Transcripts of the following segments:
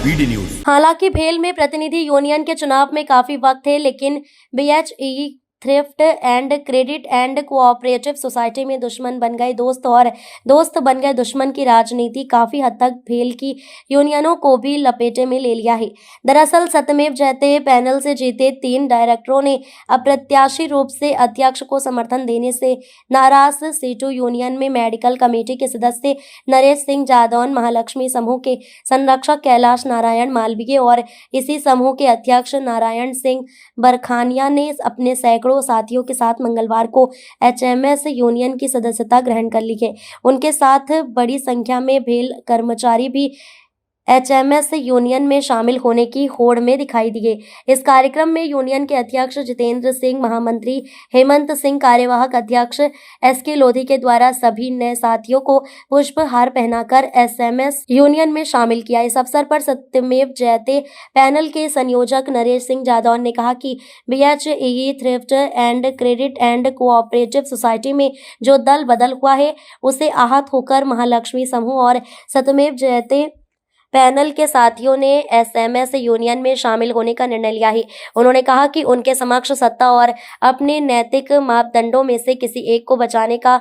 BD news. हालांकि भेल में प्रतिनिधि यूनियन के चुनाव में काफी वक्त है, लेकिन BHE thrift and credit and cooperative society में दुश्मन बन गए दोस्त और दोस्त बन गए दुश्मन की राजनीति काफी हद तक भेल की यूनियनों को भी लपेटे में ले लिया है। दरअसल सत्यमेव जयते पैनल से जीते 3 डायरेक्टरों ने अप्रत्याशी रूप से अध्यक्ष को समर्थन देने से नाराज सीटू यूनियन में मेडिकल कमेटी के सदस्य नरेश सिंह जादौन, महालक्ष्मी समूह के संरक्षक कैलाश नारायण मालवीय और इसी समूह के अध्यक्ष नारायण सिंह बरखानिया ने अपने सैकड़ों साथियों के साथ मंगलवार को एचएमएस यूनियन की सदस्यता ग्रहण कर ली है। उनके साथ बड़ी संख्या में भेल कर्मचारी भी एचएमएस यूनियन में शामिल होने की होड़ में दिखाई दिए। इस कार्यक्रम में यूनियन के अध्यक्ष जितेंद्र सिंह, महामंत्री हेमंत सिंह, कार्यवाहक अध्यक्ष एसके लोधी के द्वारा सभी नए साथियों को पुष्पहार पहनाकर एचएमएस यूनियन में शामिल किया। इस अवसर पर सत्यमेव जयते पैनल के संयोजक नरेश सिंह जादौन ने कहा कि BHE thrift and credit and cooperative society में जो दल बदल हुआ है, उसे आहत होकर महालक्ष्मी समूह और सत्यमेव जयते पैनल के साथियों ने एसएमएस यूनियन में शामिल होने का निर्णय लिया है। उन्होंने कहा कि उनके समक्ष सत्ता और अपने नैतिक मापदंडों में से किसी एक को बचाने का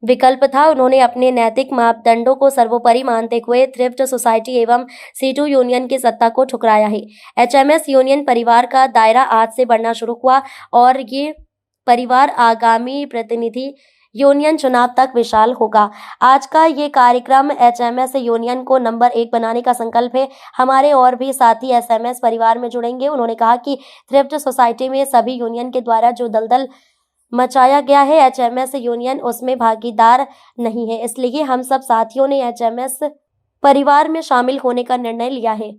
विकल्प था। उन्होंने अपने नैतिक मापदंडों को सर्वोपरि मानते हुए थ्रिफ्ट सोसाइटी एवं सीटू यूनियन की सत्ता को ठुकराया है। एचएमएस यूनियन परिवार का दायरा आज से बढ़ना शुरू हुआ और ये परिवार आगामी प्रतिनिधि यूनियन चुनाव तक विशाल होगा। आज का ये कार्यक्रम एचएमएस यूनियन को नंबर 1 बनाने का संकल्प है। हमारे और भी साथी एसएमएस परिवार में जुड़ेंगे। उन्होंने कहा कि थ्रिफ्ट सोसाइटी में सभी यूनियन के द्वारा जो दलदल मचाया गया है, एचएमएस यूनियन उसमें भागीदार नहीं है, इसलिए हम सब साथियों ने एचएमएस परिवार में शामिल होने का निर्णय लिया है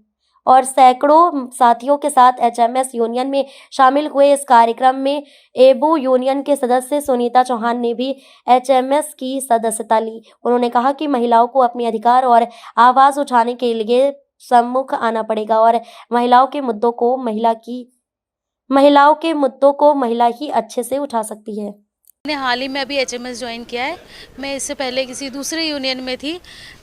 और सैकड़ों साथियों के साथ एचएमएस यूनियन में शामिल हुए। इस कार्यक्रम में एबू यूनियन के सदस्य सुनीता चौहान ने भी एचएमएस की सदस्यता ली। उन्होंने कहा कि महिलाओं को अपने अधिकार और आवाज उठाने के लिए सम्मुख आना पड़ेगा और महिलाओं के मुद्दों को महिला ही अच्छे से उठा सकती है। मैंने हाल ही में अभी एचएमएस ज्वाइन किया है। मैं इससे पहले किसी दूसरे यूनियन में थी,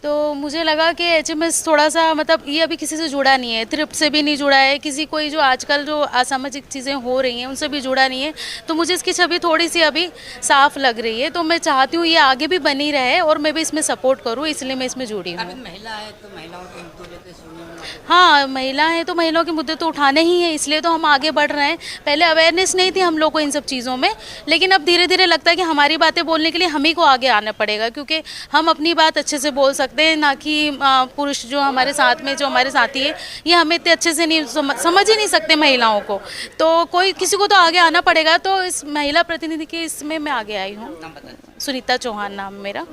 तो मुझे लगा कि एचएमएस थोड़ा सा मतलब ये अभी किसी से जुड़ा नहीं है, थ्रिफ्ट से भी नहीं जुड़ा है, किसी कोई जो आजकल जो असामाजिक चीज़ें हो रही हैं उनसे भी जुड़ा नहीं है, तो मुझे इसकी छवि थोड़ी सी अभी साफ लग रही है। तो मैं चाहती हूँ ये आगे भी बनी रहे और मैं भी इसमें सपोर्ट करूँ, इसलिए मैं इसमें जुड़ी हूँ। महिला है तो महिलाओं के मुद्दे हाँ, महिला है तो महिलाओं के मुद्दे तो उठाने ही हैं, इसलिए तो हम आगे बढ़ रहे हैं। पहले अवेयरनेस नहीं थी हम लोग को इन सब चीज़ों में, लेकिन अब धीरे धीरे लगता है कि हमारी बातें बोलने के लिए हम ही को आगे आना पड़ेगा, क्योंकि हम अपनी बात अच्छे से बोल सकते हैं, ना कि पुरुष जो हमारे साथ में जो हमारे साथी है ये हमें इतने अच्छे से नहीं समझ ही नहीं सकते महिलाओं को, तो कोई किसी को तो आगे आना पड़ेगा। तो इस महिला प्रतिनिधि के इसमें मैं आगे आई हूँ। सुनीता चौहान नाम मेरा।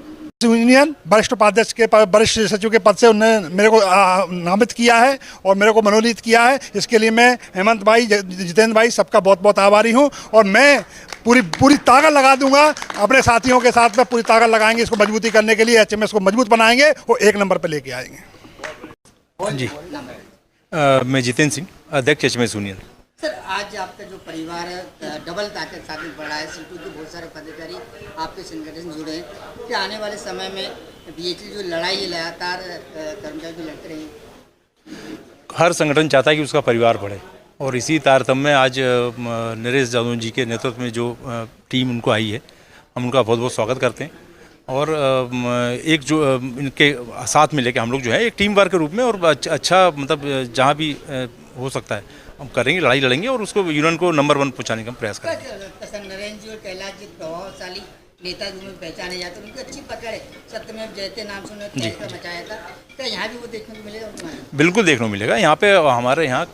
यूनियन वरिष्ठ उपाध्यक्ष के वरिष्ठ सचिव के पद से उन्होंने मेरे को नामित किया है और मेरे को मनोनीत किया है। इसके लिए मैं हेमंत भाई, जितेंद्र भाई सबका बहुत बहुत आभारी हूं और मैं पूरी ताकत लगा दूंगा। अपने साथियों के साथ में पूरी ताकत लगाएंगे इसको मजबूती करने के लिए, एचएमएस को मजबूत बनाएंगे और 1 नंबर पर लेके आएंगे। जी, मैं जितेंद्र सिंह, अध्यक्ष एचएमएस यूनियन। सर, आज आपका जो परिवार है डबल ताकत साथ में बढ़ा है, सीटू के बहुत सारे पदाधिकारी आपके संगठन से जुड़े हैं, क्या आने वाले समय में बीएचई जो लड़ाई है लगातार कर्मचारी जो लड़ते रहेंगे? हर संगठन चाहता है कि उसका परिवार बढ़े और इसी तारतम्य में आज नरेश जादौन जी के नेतृत्व में जो टीम उनको आई है, हम उनका बहुत बहुत स्वागत करते हैं और एक जो इनके साथ में लेके हम लोग जो है एक टीम वर्क के रूप में और अच्छा मतलब जहाँ भी हो सकता है हम करेंगे, लड़ाई लड़ेंगे और उसको यूनियन को नंबर 1 पहुंचाने का प्रयास करेंगे। नरेंद्र जी और कैलाश जी प्रभावशाली नेता जो पहचाने जाते हैं, उनकी अच्छी पकड़ है। सत्यमेव जयते नाम से उन्होंने मचाया था, क्या यहाँ भी वो देखने को मिलेगा? बिल्कुल देखने को मिलेगा। यहाँ पे हमारे यहाँ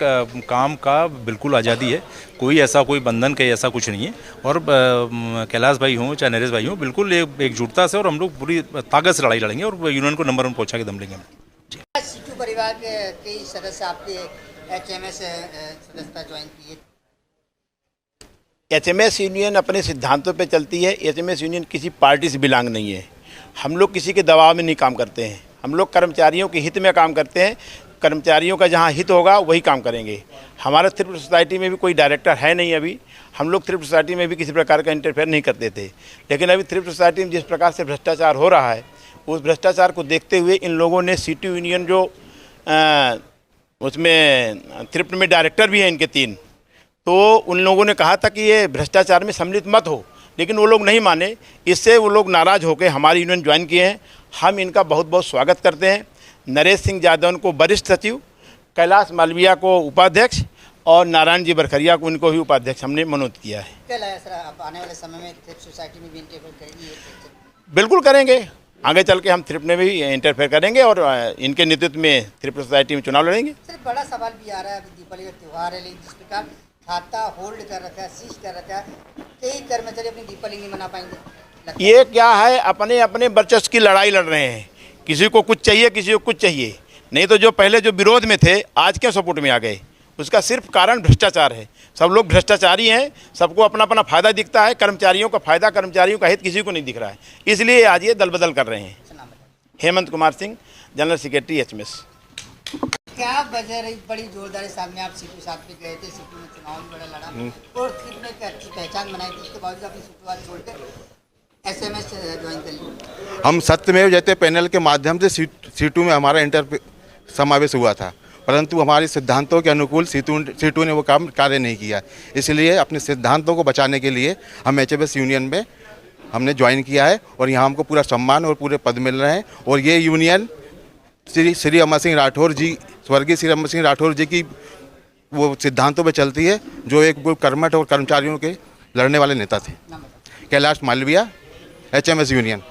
काम का बिल्कुल आज़ादी है, कोई ऐसा कोई बंधन का ऐसा कुछ नहीं है और कैलाश भाई हों चाहे नरेश भाई हों, बिल्कुल एकजुटता से और हम लोग पूरी ताकत से लड़ाई लड़ेंगे और यूनियन को नंबर 1 पहुँचा के दम लेंगे। सीटू परिवार के कई सदस्य आपके एचएमएस सदस्यता ज्वाइन की है। एचएमएस यूनियन अपने सिद्धांतों पे चलती है। एचएमएस यूनियन किसी पार्टी से बिलोंग नहीं है। हम लोग किसी के दबाव में नहीं काम करते हैं। हम लोग कर्मचारियों के हित में काम करते हैं। कर्मचारियों का जहाँ हित होगा वही काम करेंगे। हमारा थ्रिफ्ट सोसाइटी में भी कोई डायरेक्टर है नहीं अभी। हम लोग थ्रिफ्ट सोसाइटी में भी किसी प्रकार का इंटरफेयर नहीं करते थे, लेकिन अभी थ्रिफ्ट सोसाइटी में जिस प्रकार से भ्रष्टाचार हो रहा है, उस भ्रष्टाचार को देखते हुए इन लोगों ने सीटू यूनियन जो उसमें थ्रिफ्ट में डायरेक्टर भी हैं इनके 3। तो उन लोगों ने कहा था कि ये भ्रष्टाचार में सम्मिलित मत हो, लेकिन वो लोग नहीं माने। इससे वो लोग नाराज़ होकर हमारी यूनियन ज्वाइन किए हैं। हम इनका बहुत बहुत स्वागत करते हैं। नरेश सिंह जादौन को वरिष्ठ सचिव, कैलाश मालवीय को उपाध्यक्ष और नारायण जी बरखरिया को इनको भी उपाध्यक्ष हमने मनोनीत किया है। क्या लगा सर, आप आने वाले समय में थ्रिफ्ट सोसाइटी में भी इंटरफेयर करेंगे? बिल्कुल करेंगे, आगे चल के हम थ्रिफ्ट में भी इंटरफेयर करेंगे और इनके नेतृत्व में थ्रिफ्ट सोसाइटी में चुनाव लड़ेंगे। सर, बड़ा सवाल भी आ रहा है, अभी दीपावली का त्यौहार है, लेकिन जिस प्रकार खाता होल्ड कर रखा है, सीज कर रखा है, कई कर्मचारी अपनी दीपावली नहीं मना पाएंगे। ये क्या है, अपने अपने वर्चस्व की लड़ाई लड़ रहे हैं। किसी को कुछ चाहिए, किसी को कुछ चाहिए। नहीं तो जो पहले जो विरोध में थे, आज क्यों सपोर्ट में आ गए? उसका सिर्फ कारण भ्रष्टाचार है। सब लोग भ्रष्टाचारी हैं, सबको अपना अपना फ़ायदा दिखता है। कर्मचारियों का फ़ायदा, कर्मचारियों का हित किसी को नहीं दिख रहा है। इसलिए आज ये दल बदल कर रहे हैं। Hemant Kumar Singh, general secretary HMS। क्या वजह रही? बड़ी जोरदारी सामने आप सीटू साथ पे गए थे, सीटू में चुनाव भी बड़ा लड़ा और फिर में एक अच्छी पहचान बनाई थी। उसके बावजूद अपनी सीटू आज छोड़कर SMS ज्वाइन कर ली। हम सत्यमेव जयते पैनल के माध्यम से सीटू में हमारा समावेश हुआ था, परंतु हमारे सिद्धांतों के अनुकूल सीटू ने वो कार्य नहीं किया। इसलिए अपने सिद्धांतों को बचाने के लिए हम HMS यूनियन में हमने ज्वाइन किया है और यहाँ हमको पूरा सम्मान और पूरे पद मिल रहे हैं। और ये यूनियन श्री अमर सिंह राठौर जी, स्वर्गीय श्री अमर सिंह राठौर जी की वो सिद्धांतों पे चलती है, जो एक कर्मठ और कर्मचारियों के लड़ने वाले नेता थे। Kailash Malviya, HMS union.